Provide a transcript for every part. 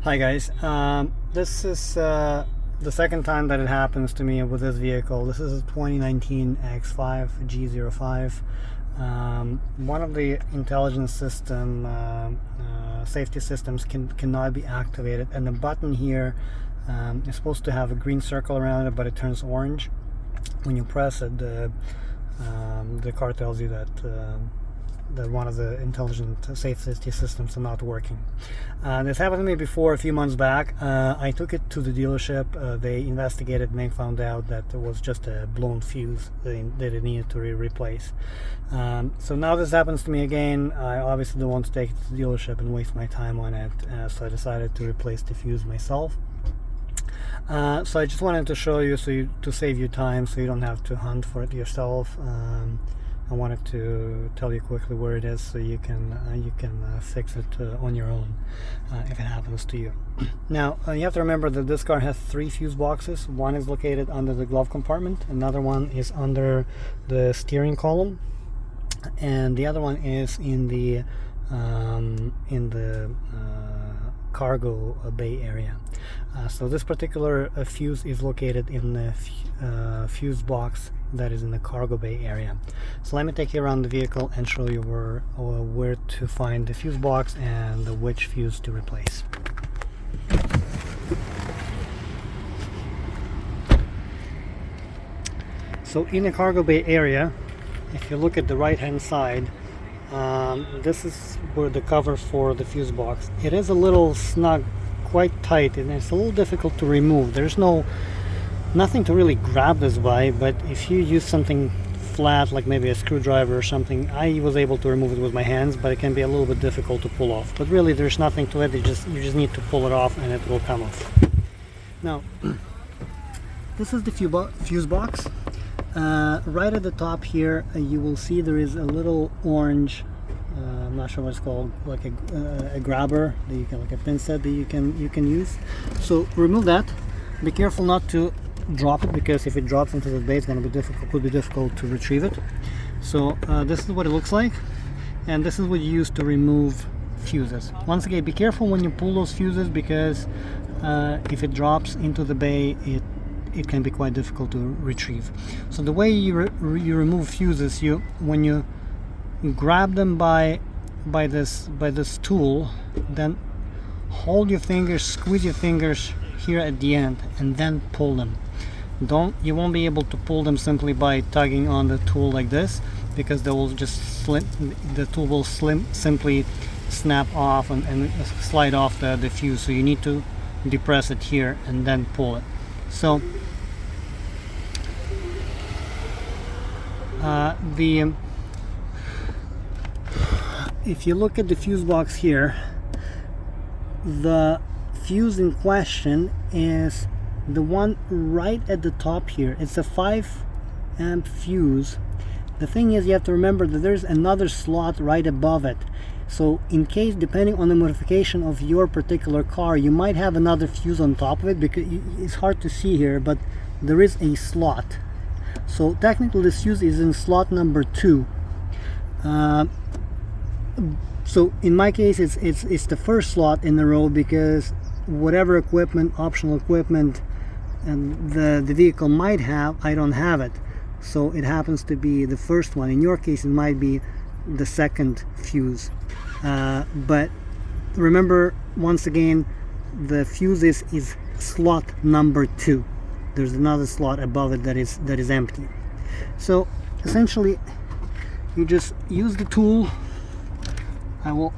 Hi guys, this is the second time that it happens to me with this vehicle. This is a 2019 X5 G05. One of the intelligence system safety systems cannot be activated, and the button here is supposed to have a green circle around it, but it turns orange. When you press it, the car tells you that one of the intelligent safety systems are not working. This happened to me before a few months back. I took it to the dealership. They investigated and they found out that it was just a blown fuse that it needed to replace. So now this happens to me again. I obviously don't want to take it to the dealership and waste my time on it, so I decided to replace the fuse myself. So I just wanted to show you, to save you time, so you don't have to hunt for it yourself. I wanted to tell you quickly where it is, so you can fix it on your own if it happens to you. Now you have to remember that this car has 3 fuse boxes. One is located under the glove compartment, another one is under the steering column, and the other one is in the cargo bay area. So this particular fuse is located in the fuse box that is in the cargo bay area. So let me take you around the vehicle and show you where to find the fuse box and which fuse to replace. So in the cargo bay area, if you look at the right hand side, this is where the cover for the fuse box. It is a little snug, quite tight, and it's a little difficult to remove. There's nothing to really grab this by, but if you use something flat, like maybe a screwdriver or something, I was able to remove it with my hands, but it can be a little bit difficult to pull off. But really there's nothing to it. You just need to pull it off and it will come off. Now this is the fuse box. Right at the top here, you will see there is a little orange, I'm not sure what it's called, like a grabber that you can, like a pin set that you can use. So remove that. Be careful not to drop it, because if it drops into the bay, it's going to be difficult. Could be difficult to retrieve it. So this is what it looks like, and this is what you use to remove fuses. Once again, be careful when you pull those fuses, because if it drops into the bay, it can be quite difficult to retrieve. So the way you remove fuses, when you grab them by this tool, then hold your fingers, squeeze your fingers here at the end, and then pull them. You won't be able to pull them simply by tugging on the tool like this, because they will just the tool will simply snap off and slide off the fuse. So you need to depress it here and then pull it. So if you look at the fuse box here, the fuse in question is the one right at the top here. It's a 5 amp fuse. The thing is, you have to remember that there's another slot right above it. So in case, depending on the modification of your particular car, you might have another fuse on top of it, because it's hard to see here, but there is a slot. So technically this fuse is in slot number 2. So in my case, it's the first slot in the row, because whatever equipment, optional equipment, and the vehicle might have, I don't have it. So it happens to be the first one. In your case, it might be the second fuse. But remember, once again, the fuse is slot number 2. There's another slot above it that is empty. So essentially, you just use the tool. I'll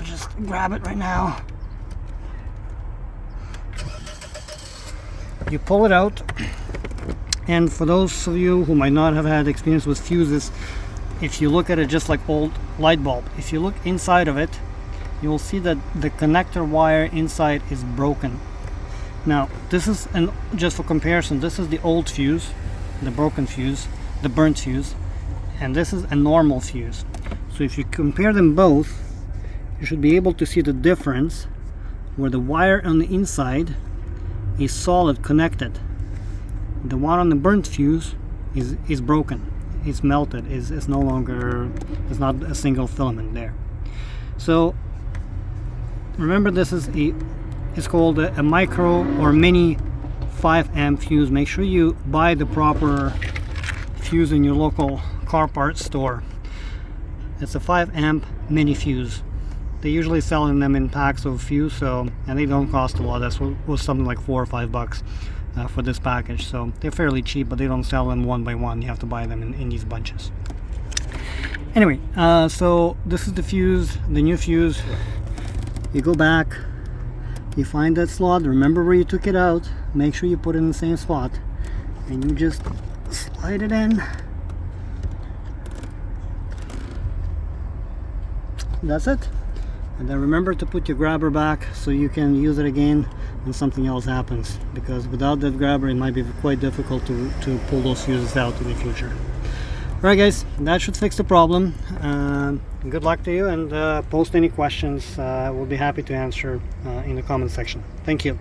just grab it right now. You pull it out, and for those of you who might not have had experience with fuses, if you look at it just like old light bulb, if you look inside of it, you will see that the connector wire inside is broken. Now this is, just for comparison, this is the old fuse, the broken fuse, the burnt fuse, and this is a normal fuse. So if you compare them both, you should be able to see the difference, where the wire on the inside is solid, connected. The one on the burnt fuse is broken, it's melted, is no longer, there's not a single filament there. So remember, this is a is called a micro or mini 5 amp fuse. Make sure you buy the proper fuse in your local car parts store. It's a 5 amp mini fuse. They usually selling them in packs of fuse, so, and they don't cost a lot. That's was something like $4 or $5 for this package. So they're fairly cheap, but they don't sell them one by one. You have to buy them in these bunches. Anyway, so this is the fuse, the new fuse. You go back, you find that slot, remember where you took it out, make sure you put it in the same spot, and you just slide it in. That's it. And then remember to put your grabber back so you can use it again when something else happens, because without that grabber it might be quite difficult to pull those fuses out in the future. Alright guys, that should fix the problem. Good luck to you, and post any questions. We'll be happy to answer in the comment section. Thank you.